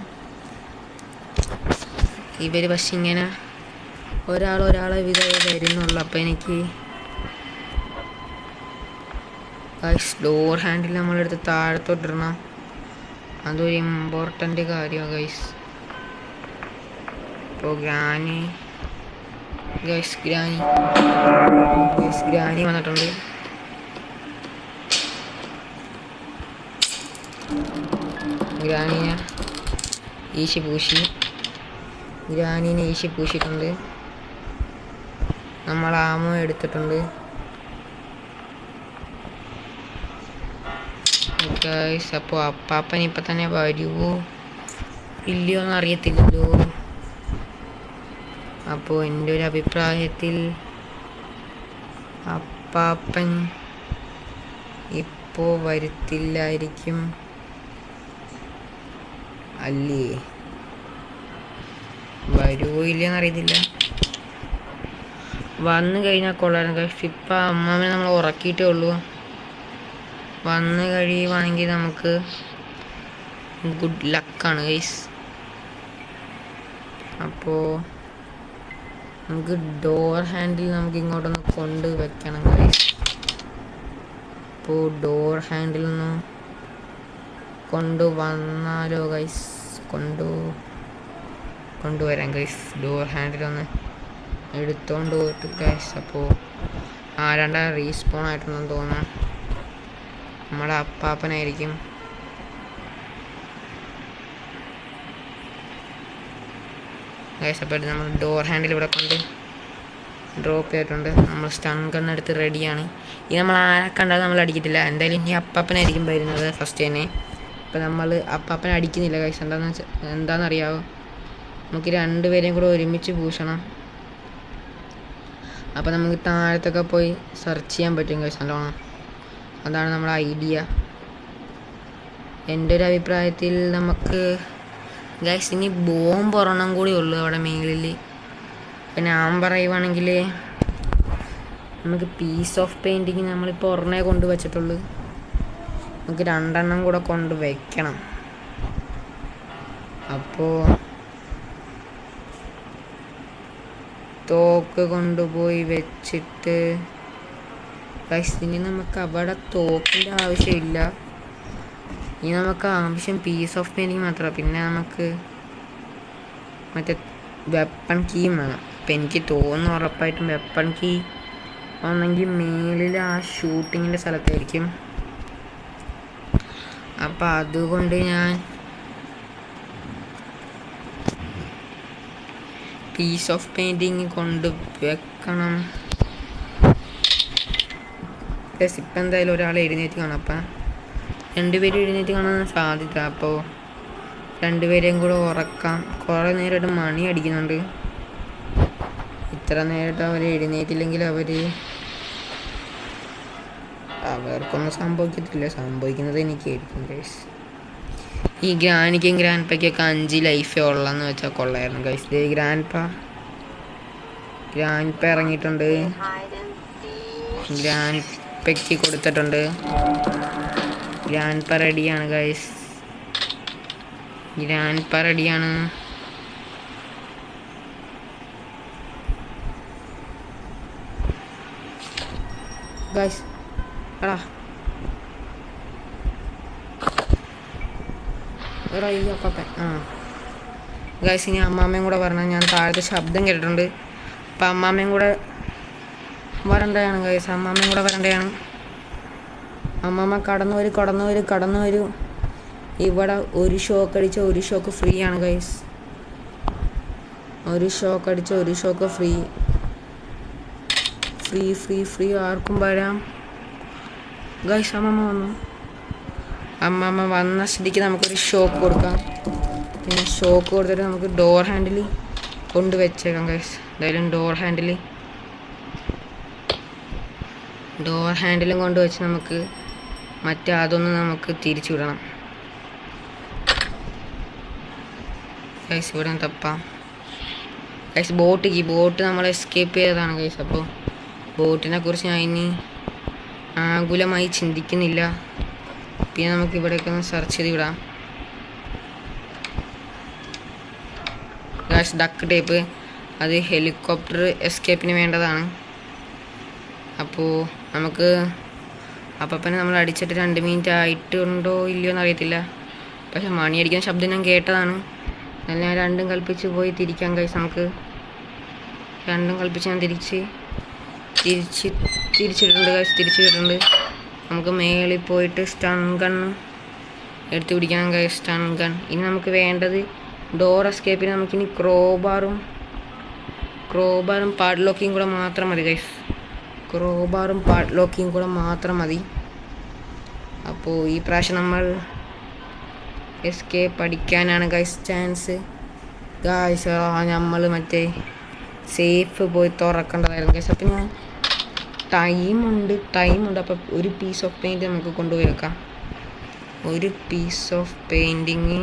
Speaker 1: ഇവർ പക്ഷെ ഇങ്ങനെ ഒരാളെ വിധം വരുന്നുള്ളൂ. അപ്പോൾ എനിക്ക് ഡോർ ഹാൻഡിൽ നമ്മളെടുത്ത് താഴത്തോട്ടിടണം. അതൊരു ഇമ്പോർട്ടൻ്റ് കാര്യമാണ് ഗൈസ്. അപ്പോൾ ഗ്രാനി വന്നിട്ടുണ്ട്. ഗ്രാനീനെ ഈശി പൂശിയിട്ടുണ്ട്. നമ്മൾ ആമോ എടുത്തിട്ടുണ്ട് ഗൈസ്. അപ്പോൾ അപ്പാപ്പൻ ഇപ്പം തന്നെ വരുമോ ഇല്ലയോ എന്ന് അറിയത്തില്ലല്ലോ. അപ്പോൾ എൻ്റെ ഒരു അഭിപ്രായത്തിൽ അപ്പാപ്പൻ ഇപ്പോൾ വരുത്തില്ലായിരിക്കും അല്ലേ? വരുമോ ഇല്ലയെന്ന് അറിയത്തില്ല. വന്നു കഴിഞ്ഞാൽ കൊള്ളായിരുന്നു ഗൈസ്. ഇപ്പം അമ്മാമ്മനെ നമ്മൾ ഉറക്കിയിട്ടേ ഉള്ളൂ. വന്ന് കഴിയുവാണെങ്കിൽ നമുക്ക് ഗുഡ് ലക്കാണ് ഗൈസ്. അപ്പോൾ നമുക്ക് ഡോർ ഹാൻഡിൽ നമുക്ക് ഇങ്ങോട്ടൊന്ന് കൊണ്ട് വെക്കണം ഗൈസ്. അപ്പോൾ ഡോർ ഹാൻഡിൽ നിന്ന് കൊണ്ടുവന്നാലോ ഗൈസ്? കൊണ്ടുവരാം ഗൈസ്. ഡോർ ഹാൻഡിലൊന്ന് എടുത്തോണ്ട് പോയിട്ട് ഗൈസ്. അപ്പോൾ ആരാണ്ട റീസ്പോൺ ആയിട്ടുണ്ടെന്ന് തോന്നുന്നു. നമ്മുടെ അപ്പാപ്പനായിരിക്കും. ഗൈസ്. അപ്പോൾ നമ്മൾ ഡോർ ഹാൻഡിൽ ഇവിടെ കൊണ്ട് ഡ്രോപ്പ് ചെയ്തിട്ടുണ്ട്. നമ്മൾ സ്റ്റൺ ഗൺ എടുത്ത് റെഡിയാണ്. ഇനി നമ്മൾ ആരെ കണ്ടാലും നമ്മൾ അടിക്കത്തില്ല. എന്തായാലും ഇനി അപ്പാപ്പനായിരിക്കും വരുന്നത് ഫസ്റ്റ് തന്നെ. അപ്പോൾ നമ്മൾ അപ്പാപ്പനെ അടിക്കുന്നില്ല ഗൈസ്. എന്താണെന്നറിയാമോ, നമുക്ക് രണ്ടുപേരെയും കൂടെ ഒരുമിച്ച് പൂശണം. അപ്പോൾ നമുക്ക് താഴത്തൊക്കെ പോയി സെർച്ച് ചെയ്യാൻ പറ്റും ഗൈസ് നല്ലോണം. അതാണ് നമ്മുടെ ഐഡിയ. എൻ്റെ ഒരു അഭിപ്രായത്തിൽ നമുക്ക് ഗൈസ് ഇനി ബോംബ് ഒരെണ്ണം കൂടി ഉള്ളൂ അവിടെ മേളിൽ. പിന്നെ ഞാൻ പറയുവാണെങ്കിൽ നമുക്ക് പീസ് ഓഫ് പെയിൻറ്റിങ് നമ്മളിപ്പോൾ ഒരെണ്ണേ കൊണ്ട് വെച്ചിട്ടുള്ളൂ. നമുക്ക് 2 എണ്ണം കൂടെ കൊണ്ട് വയ്ക്കണം. അപ്പോൾ തോക്ക് കൊണ്ടുപോയി വെച്ചിട്ട് ഗൈസ് ഇനി നമുക്ക് അവിടെ തോക്കിൻ്റെ ആവശ്യമില്ല. ഇനി നമുക്ക് ആവശ്യം പീസ് ഓഫ് പെയിൻറ്റിങ് മാത്രമാണ്. പിന്നെ നമുക്ക് മറ്റേ വെപ്പൺ കീയും വേണം. അപ്പം എനിക്ക് തോന്നുന്നു ഉറപ്പായിട്ടും വെപ്പൺ കീ ഒന്നെങ്കിൽ മേളിൽ ആ ഷൂട്ടിങ്ങിൻ്റെ സ്ഥലത്തായിരിക്കും. അപ്പം അതുകൊണ്ട് ഞാൻ പീസ് ഓഫ് പെയിൻറ്റിങ് കൊണ്ട് വെക്കണം. ഇപ്പം എന്തായാലും ഒരാൾ എഴുന്നേറ്റ് കാണാം. അപ്പം 2 പേരും എഴുന്നേറ്റ് കാണാൻ സാധ്യത. അപ്പോൾ 2 പേരെയും കൂടെ ഉറക്കാം. കുറേ നേരമായിട്ട് മണി അടിക്കുന്നുണ്ട്. ഇത്ര നേരമായിട്ട് അവർ എഴുന്നേറ്റില്ലെങ്കിൽ അവർക്കൊന്നും സംഭവിക്കത്തില്ല. സംഭവിക്കുന്നത് എനിക്കായിരിക്കും ഗൈസ്. ഈ ഗ്രാനിക്കും ഗ്രാൻഡ്പയ്ക്കൊക്കെ 5 ലൈഫേ ഉള്ളതെന്ന് വെച്ചാൽ കൊള്ളായിരുന്നു ഗൈസ്. ഗ്രാൻഡ്പ ഇറങ്ങിയിട്ടുണ്ട്. ഗ്രാൻഡ്പയ്ക്ക് കൊടുത്തിട്ടുണ്ട്. ഗ്രാൻഡ്പ റെഡിയാണ് ഗൈസ്. ഗ്രാൻഡ്പ റെഡിയാണ്. ഗൈസ് എടാ ഈ അപ്പാപ്പൻ ഗൈസ് ഇനി അമ്മാമ്മയും കൂടെ പറഞ്ഞാൽ ഞാൻ താഴത്തെ ശബ്ദം കേട്ടിട്ടുണ്ട്. അപ്പം അമ്മാമ്മയും കൂടെ വരണ്ടയാണ് ഗൈസ്. അമ്മാമ്മയും കൂടെ വരണ്ടയാണ്. അമ്മാമ്മ കടന്നു വരൂ. ഇവിടെ ഒരു ഷോക്ക് അടിച്ച ഒരു ഷോക്ക് ഫ്രീ ആണ് ഗൈസ്. ഒരു ഷോക്ക് അടിച്ച ഒരു ഷോക്ക് ഫ്രീ ആർക്കും വരാം ഗൈസ്. അമ്മമ്മ വന്ന സ്ഥിതിക്ക് നമുക്കൊരു ഷോക്ക് കൊടുക്കാം. പിന്നെ ഷോക്ക് കൊടുത്തിട്ട് നമുക്ക് ഡോർ ഹാൻഡിൽ കൊണ്ട് വെച്ചേക്കാം ഗൈസ്. എന്തായാലും ഡോർ ഹാൻഡിലും കൊണ്ട് വെച്ച് നമുക്ക് അതൊന്ന് നമുക്ക് തിരിച്ചു വിടണം ഗൈസ്. ഇവിടെ തപ്പാം ഗൈസ്. ബോട്ട് നമ്മൾ എസ്കേപ്പ് ചെയ്തതാണ് ഗൈസ്. അപ്പോൾ ബോട്ടിനെ കുറിച്ച് ഞാൻ ഇനി ആകുലമായി ചിന്തിക്കുന്നില്ല. പിന്നെ നമുക്ക് ഇവിടെയൊക്കെ ഒന്ന് സെർച്ച് ചെയ്ത് വിടാം ഗൈസ്. ഡക്ക് ടേപ്പ് അത് ഹെലികോപ്റ്റർ എസ്കേപ്പിന് വേണ്ടതാണ്. അപ്പോൾ നമുക്ക് അപ്പനെ നമ്മൾ അടിച്ചിട്ട് 2 മിനിറ്റ് ആയിട്ടുണ്ടോ ഇല്ലയോ എന്നറിയത്തില്ല. പക്ഷെ മണി അടിക്കുന്ന ശബ്ദം ഞാൻ കേട്ടതാണ്. എന്നാൽ ഞാൻ 2 കൽപ്പിച്ച് പോയി തിരിക്കാം ഗൈസ്. നമുക്ക് 2 കൽപ്പിച്ച് ഞാൻ തിരിച്ചിട്ടുണ്ട് ഗൈസ്. തിരിച്ചിട്ടുണ്ട്. നമുക്ക് മേളിൽ പോയിട്ട് സ്റ്റൺ ഗൺ എടുത്ത് പിടിക്കണം ഗൈസ്. Stun gun. ഇനി നമുക്ക് വേണ്ടത് ഡോർ എസ്കേപ്പിന് നമുക്കിനി ക്രോബാറും പാഡ്ലോക്കിയും കൂടെ മാത്രം മതി ഗൈസ്. അപ്പോൾ ഈ പ്രാവശ്യം നമ്മൾ എസ്കേപ്പ് അടിക്കാനാണ് ഗൈസ് ചാൻസ് ഗൈസ്. നമ്മൾ മറ്റേ സേഫ് പോയി തുറക്കേണ്ടതായിരുന്നു ഗൈസ്. അപ്പം ഞാൻ ടൈമുണ്ട്. അപ്പോൾ ഒരു പീസ് ഓഫ് പെയിൻറ്റ് നമുക്ക് കൊണ്ടുപോയി വെക്കാം. ഒരു പീസ് ഓഫ് പെയിൻറ്റിങ്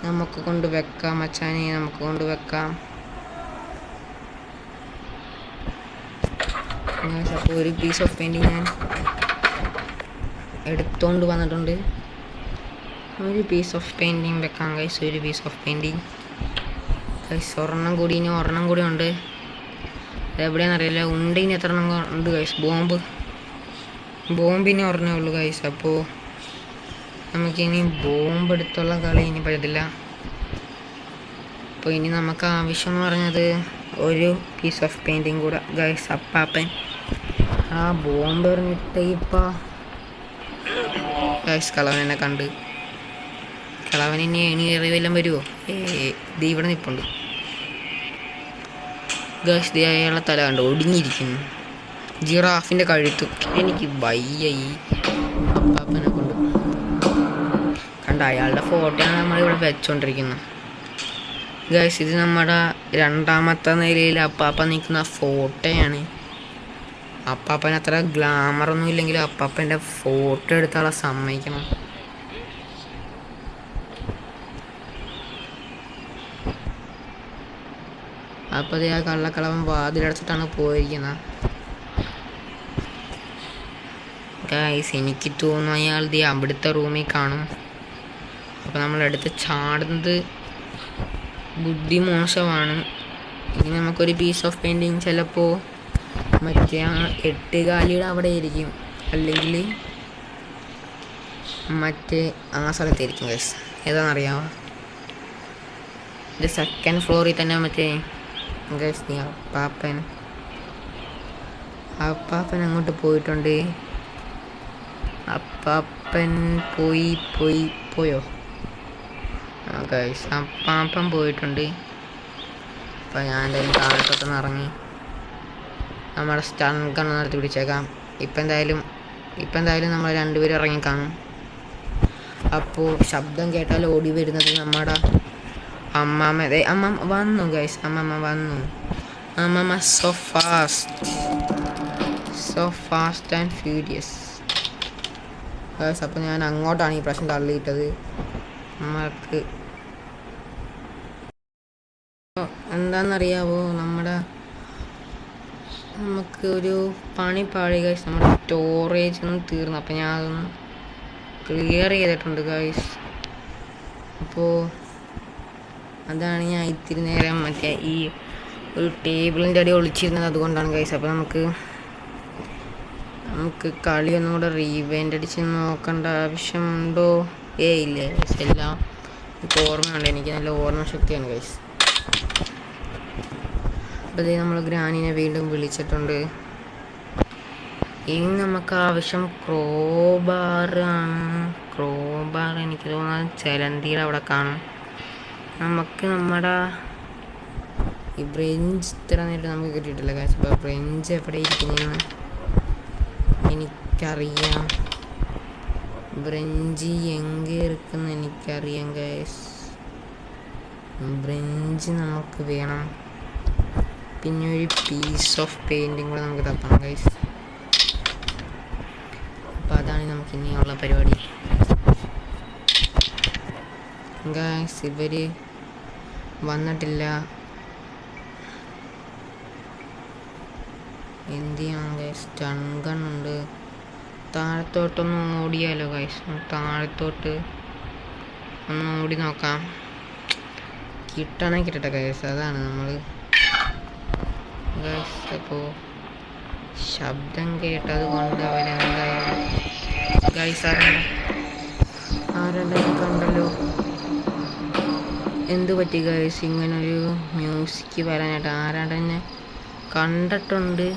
Speaker 1: നമുക്ക് കൊണ്ട് വെക്കാം മച്ചാനെ. നമുക്ക് കൊണ്ട് വെക്കാം. അപ്പോൾ ഒരു പീസ് ഓഫ് പെയിൻറ്റിങ് ഞാൻ എടുത്തോണ്ട് വന്നിട്ടുണ്ട്. ഒരു പീസ് ഓഫ് പെയിൻറ്റിങ് വെക്കാം ഗൈസ്. ഒരു പീസ് ഓഫ് പെയിൻറ്റിങ് ഗൈസ്. ഒരെണ്ണം കൂടി ഉണ്ട്. അതെവിടെയാണെന്നറിയില്ല. ഇനി എത്ര എണ്ണം ഉണ്ട് ഗൈസ്. ബോംബിന് ഒരെണ്ണേ ഉള്ളൂ ഗൈസ്. അപ്പോൾ നമുക്കിനി ബോംബ് എടുത്തുള്ള കളി ഇനി പറ്റത്തില്ല. അപ്പോൾ ഇനി നമുക്ക് ആവശ്യം എന്ന് പറഞ്ഞത് ഒരു പീസ് ഓഫ് പെയിൻറ്റിങ് കൂടെ ഗൈസ്. അപ്പാപ്പൻ ബോംബ് എറിഞ്ഞിട്ട് ഇപ്പോൾ ഗൈസ് കളവനെന്നെ കണ്ട്. കളവൻ ഇനി എറിവെല്ലാം വരുമോ? ഇത് ഇവിടെ നിൽപ്പുണ്ട്. ഗൈസ് ദേ അയാളെ തല കണ്ടോ ഒടിഞ്ഞിരിക്കുന്നു. ജിറാഫിൻ്റെ കഴുത്തും. എനിക്ക് വയ്യ ഈ അപ്പാപ്പനെ കൊണ്ട്. കണ്ട അയാളുടെ ഫോട്ടോയാണ് നമ്മളിവിടെ വെച്ചോണ്ടിരിക്കുന്നത്. ഗൈസ് ഇത് നമ്മുടെ രണ്ടാമത്തെ നിലയിൽ അപ്പാപ്പൻ നിൽക്കുന്ന ഫോട്ടോയാണ്. അപ്പാപ്പന് അത്ര ഗ്ലാമറൊന്നും ഇല്ലെങ്കിലും അപ്പാപ്പൻ്റെ ഫോട്ടോ എടുത്താളെ സമ്മതിക്കണം. അപ്പോൾ ആ കള്ളക്കളവൻ വാതിലടച്ചിട്ടാണ് പോയിരിക്കുന്നത്. ഗൈസ് എനിക്ക് തോന്നുന്നു അയാൾ അവിടുത്തെ റൂമിൽ കാണും. അപ്പോൾ നമ്മളെടുത്ത് ചാടുന്നത് ബുദ്ധിമോശമാണ്. ഇനി നമുക്കൊരു പീസ് ഓഫ് പെയിൻറ്റിങ് ചിലപ്പോൾ മറ്റേ ആ 8 കാലിയുടെ അവിടെ ആയിരിക്കും, അല്ലെങ്കിൽ മറ്റേ ആ സ്ഥലത്തായിരിക്കും ഗൈസ്. ഏതാണെന്നറിയാമോ? ഇത് 2nd ഫ്ലോറിൽ തന്നെ മറ്റേ ഗൈസ് നീ അപ്പാപ്പൻ അങ്ങോട്ട് പോയിട്ടുണ്ട്. അപ്പാപ്പൻ പോയോ? ആ ഗൈസ് അപ്പാപ്പൻ പോയിട്ടുണ്ട്. അപ്പോൾ ഞാൻ എന്തായാലും താഴത്തോട്ടൊന്ന് ഇറങ്ങി നമ്മുടെ സ്റ്റൺ ഗൺ നടത്തി പിടിച്ചേക്കാം. ഇപ്പം എന്തായാലും നമ്മൾ രണ്ടുപേരും ഇറങ്ങിക്കാണും. അപ്പോൾ ശബ്ദം കേട്ടാൽ ഓടി വരുന്നത് നമ്മുടെ അമ്മമ്മ. അമ്മമ്മ വന്നു ഗൈസ്, അമ്മമ്മ വന്നു. അമ്മമ്മ so fast and furious guys. അപ്പോൾ ഞാൻ അങ്ങോട്ടാണ് ഈ പ്രശ്നം തള്ളിയിട്ടത്. നമ്മൾക്ക് എന്താണെന്നറിയാവോ, നമുക്ക് ഒരു പണി പാടി ഗൈസ്. നമ്മുടെ സ്റ്റോറേജ് ഒന്നും തീർന്നു. അപ്പോൾ ഞാൻ അതൊന്ന് ക്ലിയർ ചെയ്തിട്ടുണ്ട് ഗൈസ്. അപ്പോൾ അതാണ് ഞാൻ ഇത്തിരി നേരം മറ്റേ ഈ ഒരു ടേബിളിൻ്റെ അടി ഒളിച്ചിരുന്നത്, അതുകൊണ്ടാണ് ഗൈസ്. അപ്പോൾ നമുക്ക് കളി ഒന്നും കൂടെ റീവൈൻഡ് അടിച്ച് നോക്കേണ്ട ആവശ്യമുണ്ടോ? ഇല്ല ഗൈസ്, എല്ലാം എനിക്ക് ഓർമ്മയുണ്ട്. എനിക്ക് നല്ല ഓർമ്മശക്തിയാണ് ഗൈസ്. അപ്പോൾ ഇതേ നമ്മൾ ഗ്രാനിനെ വീണ്ടും വിളിച്ചിട്ടുണ്ട്. ഇനി നമുക്ക് ആവശ്യം ക്രോബാർ എനിക്ക് തോന്നുന്നത് ചെലന്തിയുടെ അവിടെ കാണും. നമുക്ക് നമ്മുടെ ഈ ബ്രഞ്ച് ഇത്ര നേരം നമുക്ക് കിട്ടിയിട്ടില്ല ഗൈസ്. അപ്പോൾ ബ്രഞ്ച് എവിടെ ഇരിക്കുന്നതെന്ന് എനിക്കറിയാം. ബ്രഞ്ച് എங்கே ഇരിക്കുന്ന എനിക്കറിയാം ഗൈസ്. ബ്രഞ്ച് നമുക്ക് വേണം. പിന്നെ ഒരു പീസ് ഓഫ് പെയിൻറ്റിങ് കൂടെ നമുക്ക് തപ്പണം ഗൈസ്. അപ്പോൾ അതാണ് നമുക്ക് ഇനിയുള്ള പരിപാടി ഗൈസ്. ഇവർ വന്നിട്ടില്ല. എന്ത് ചെയ്യണം ഗൈസ്? സ്റ്റൺ ഗൺ ഉണ്ട്. താഴത്തോട്ടൊന്ന് ഓടിയാലോ ഗൈസ്? താഴത്തോട്ട് ഒന്ന് ഓടി നോക്കാം. കിട്ടട്ടെ ഗൈസ്. അതാണ് നമ്മൾ ഗൈസ്. അപ്പോൾ ശബ്ദം കേട്ടത് കൊണ്ട് അവരെന്തായാലും ഗൈസ് ആരെന്തായാലും കണ്ടല്ലോ. എന്ത് പറ്റി ഗൈസ് ഇങ്ങനൊരു മ്യൂസിക് വരാനായിട്ട്? ആരാണ്ടെന്നെ കണ്ടിട്ടുണ്ട്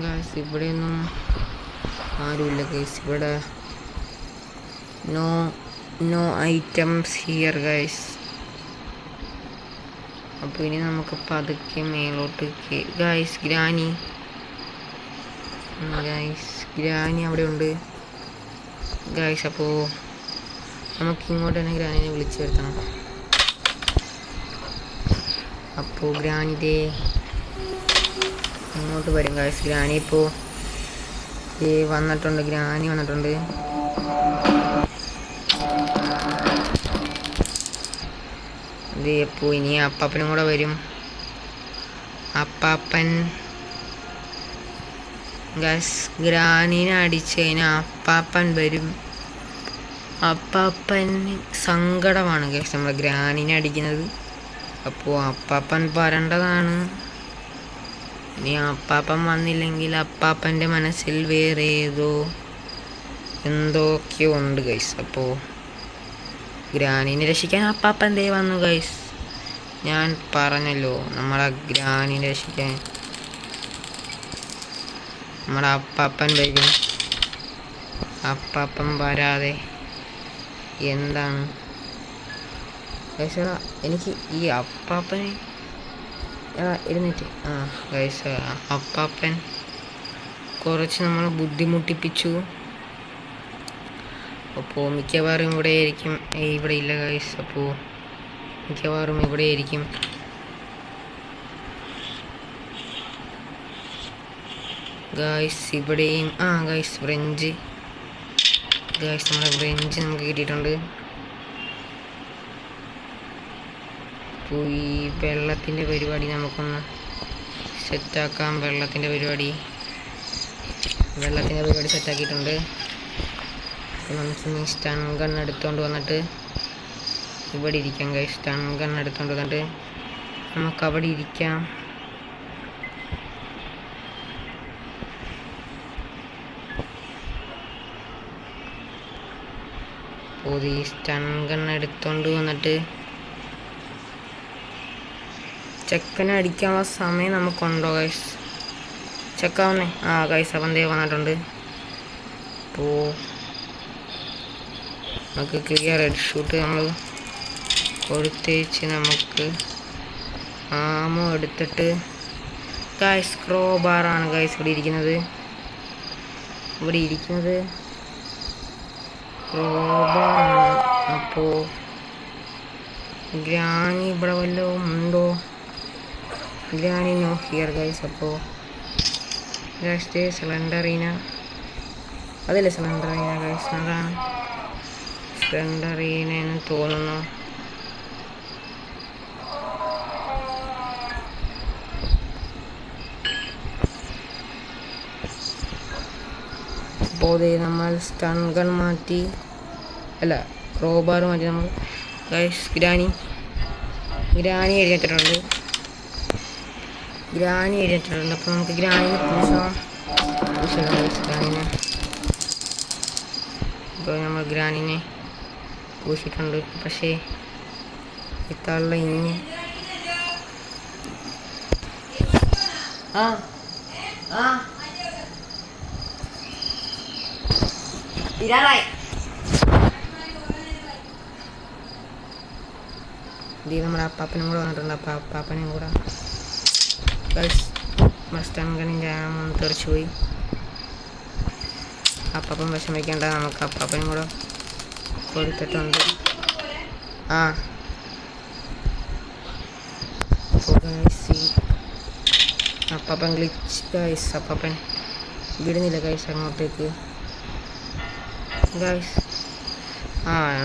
Speaker 1: ഗൈസ്. ഇവിടെയൊന്നും ആരുമില്ല ഗൈസ്. ഇവിടെ നോ ഐറ്റംസ് ഹിയർ ഗൈസ്. അപ്പോൾ ഇനി നമുക്ക് പതുക്കെ മേലോട്ട് ഗൈസ്. ഗ്രാനി അവിടെ ഉണ്ട് ഗൈസ്. അപ്പോൾ നമുക്ക് ഇങ്ങോട്ട് തന്നെ ഗ്രാനിനെ വിളിച്ചു വരുത്തണം. അപ്പോൾ ഗ്രാനിതേ ഇങ്ങോട്ട് വരും ഗൈസ്. ഗ്രാനി ഇപ്പോൾ വന്നിട്ടുണ്ട്. ഗ്രാനി വന്നിട്ടുണ്ട്. അപ്പോൾ ഇനി അപ്പാപ്പനും കൂടെ വരും. അപ്പാപ്പൻ ഗൈസ് ഗ്രാനീനെ അടിച്ച് കഴിഞ്ഞാൽ അപ്പാപ്പൻ വരും. അപ്പാപ്പൻ സങ്കടമാണ് ഗൈസ് നമ്മൾ ഗ്രാനീനെ അടിക്കുന്നത്. അപ്പോൾ അപ്പാപ്പൻ വരേണ്ടതാണ്. ഇനി അപ്പാപ്പൻ വന്നില്ലെങ്കിൽ അപ്പാപ്പൻ്റെ മനസ്സിൽ വേറെ എന്തൊക്കെയോ ഉണ്ട് ഗൈസ്. അപ്പോൾ ഗ്രാനീനെ രക്ഷിക്കാൻ അപ്പാപ്പൻ ദേ വന്നു ഗൈസ്. ഞാൻ പറഞ്ഞല്ലോ നമ്മളെ ഗ്രാനീനെ രക്ഷിക്കാൻ നമ്മുടെ അപ്പാപ്പൻ വരും. അപ്പാപ്പൻ വരാതെ എന്താണ് ഗൈസ്? എനിക്ക് ഈ അപ്പാപ്പനെ എഴുന്നേറ്റ്. ഗൈസ് അപ്പാപ്പൻ കുറച്ച് നമ്മൾ ബുദ്ധിമുട്ടിപ്പിച്ചു. അപ്പോൾ മിക്കവാറും ഇവിടെ ആയിരിക്കും. ഇവിടെ ഇല്ല ഗൈസ്. അപ്പോൾ മിക്കവാറും ഇവിടെ ആയിരിക്കും. ഗൈസ് ഇവിടെയും ഗൈസ് ബ്രഞ്ച്. ഗൈസ് നമ്മുടെ ബ്രഞ്ച് നമുക്ക് കിട്ടിയിട്ടുണ്ട്. അപ്പോൾ ഈ വെള്ളത്തിൻ്റെ പരിപാടി നമുക്കൊന്ന് സെറ്റാക്കാം. വെള്ളത്തിൻ്റെ പരിപാടി സെറ്റാക്കിയിട്ടുണ്ട്. അപ്പോൾ നമുക്കിനി സ്റ്റൺ ഗൺ എടുത്തുകൊണ്ട് വന്നിട്ട് ഇവിടെ ഇരിക്കാം ഗൈസ്. സ്റ്റൺ ഗൺ എടുത്തുകൊണ്ട് വന്നിട്ട് നമുക്കവിടെ ഇരിക്കാം. അപ്പോൾ ഈ സ്റ്റൺ ഗൺ എടുത്തുകൊണ്ട് വന്നിട്ട് ചെക്കനെ അടിക്കാനുള്ള സമയം നമുക്കുണ്ടോ ഗൈസ്? ചെക്കാവുന്നേ. ഗൈസ് അവൻ ദേ വന്നിട്ടുണ്ട്. അപ്പോൾ നമുക്ക് ക്ലിയർ ഹെഡ് ഷൂട്ട് നമ്മൾ കൊടുത്തേച്ച് നമുക്ക് ആമോ എടുത്തിട്ട് ഗൈസ് ക്രോബാറാണ് ഗൈസ് ഇവിടെ ഇരിക്കുന്നത്. ക്രോബാറാണ്. അപ്പോൾ ഗ്രാനി ഇവിടെ വല്ലതും ഉണ്ടോ? Granny no here guys. അപ്പോൾ ഗൈസ് സിലിണ്ടറീന അതല്ലേ സിലിണ്ടറീന ഗൈസ്? അതാണ് സിലിണ്ടറീന എന്ന് തോന്നുന്നു. അപ്പോൾ നമ്മൾ സ്റ്റൺ ഗൺ മാറ്റി ക്രോബാർ മാറ്റി നമ്മൾ ഗൈസ് ഗ്രാനി എഴുതിയിട്ടുണ്ട്. അപ്പോൾ നമുക്ക് ഗ്രാനിനെ പൂശാം. ഗ്രാനിനെ ഇപ്പോൾ നമ്മൾ ഗ്രാനിനെ പൂശിയിട്ടുണ്ട്. പക്ഷേ ഇത്തള്ള ഇനി ഇത് നമ്മുടെ അപ്പാപ്പനും കൂടെ വന്നിട്ടുണ്ട്. അപ്പോൾ അപ്പാപ്പനും കൂടെ മസ്റ്റങ്കണിൻ്റെ തെറിച്ചു പോയി. അപ്പാപ്പൻ വിഷമിക്കേണ്ട, നമുക്ക് അപ്പാപ്പനും കൂടെ കൊടുത്തിട്ടുണ്ട്. അപ്പാപ്പൻ ഗ്ലിച്ച് ഗൈസ്. അപ്പാപ്പൻ വിടുന്നില്ല ഗൈസ് അങ്ങോട്ടേക്ക് ഗൈസ്.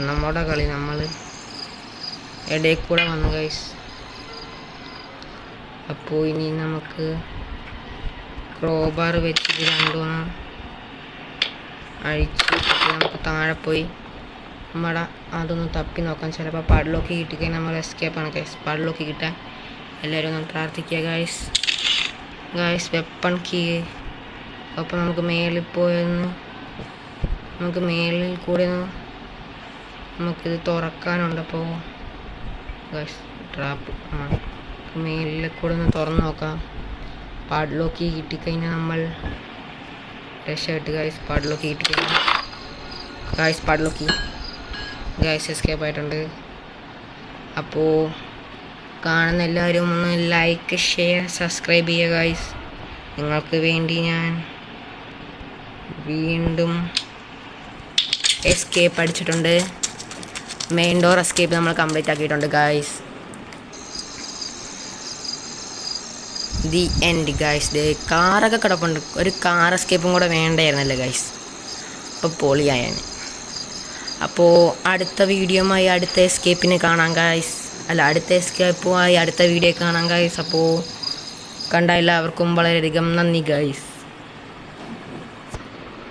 Speaker 1: നമ്മുടെ കളി നമ്മൾ ഇടയിൽ കൂടെ വന്നു ഗൈസ്. അപ്പോൾ ഇനി നമുക്ക് ക്രോബാർ വെച്ചിട്ട് രണ്ടുമൂന്ന് അഴിച്ച് നമുക്ക് താഴെ പോയി നമ്മുടെ അതൊന്ന് തപ്പി നോക്കാം. ചിലപ്പോൾ പടലൊക്കെ കിട്ടിക്കഴിഞ്ഞാൽ നമ്മൾ എസ്കേപ്പാണ് ഗൈസ്. പടലൊക്കെ കിട്ടാൻ എല്ലാവരും ഒന്ന് പ്രാർത്ഥിക്കുക ഗൈസ്. Weapon key. അപ്പോൾ നമുക്ക് മേളിൽ പോയെന്ന് മേളിൽ കൂടെ നമുക്കിത് തുറക്കാനുണ്ട്. അപ്പോൾ ഗൈസ് ട്രാപ്പ് മേലിൽ കൂടെ ഒന്ന് തുറന്ന് നോക്കാം. പാഡ്ലോക്കി കിട്ടിക്കഴിഞ്ഞാൽ നമ്മൾ രക്ഷപ്പെട്ട് ഗൈസ്. പാഡ്ലോക്കി കിട്ടിക്കഴിഞ്ഞാൽ ഗൈസ് എസ്കേപ്പ് ആയിട്ടുണ്ട്. അപ്പോൾ കാണുന്ന എല്ലാവരും ഒന്ന് ലൈക്ക്, ഷെയർ, സബ്സ്ക്രൈബ് ചെയ്യുക ഗൈസ്. നിങ്ങൾക്ക് വേണ്ടി ഞാൻ വീണ്ടും എസ്കേപ്പ് അടിച്ചിട്ടുണ്ട്. മെയിൻ ഡോർ എസ്കേപ്പ് നമ്മൾ കംപ്ലീറ്റ് ആക്കിയിട്ടുണ്ട് ഗൈസ്. The end guys. കാറൊക്കെ കിടപ്പുണ്ട്. ഒരു കാർ എസ്കേപ്പും കൂടെ വേണ്ടായിരുന്നല്ലേ ഗൈസ്? അപ്പോൾ പൊളിയായാണ്. അപ്പോൾ അടുത്ത വീഡിയോയുമായി അടുത്ത എസ്കേപ്പിനെ കാണാം ഗൈസ്. അടുത്ത എസ്കേപ്പുമായി അടുത്ത വീഡിയോ കാണാം ഗൈസ്. അപ്പോൾ കണ്ട എല്ലാവർക്കും വളരെയധികം നന്ദി ഗൈസ്.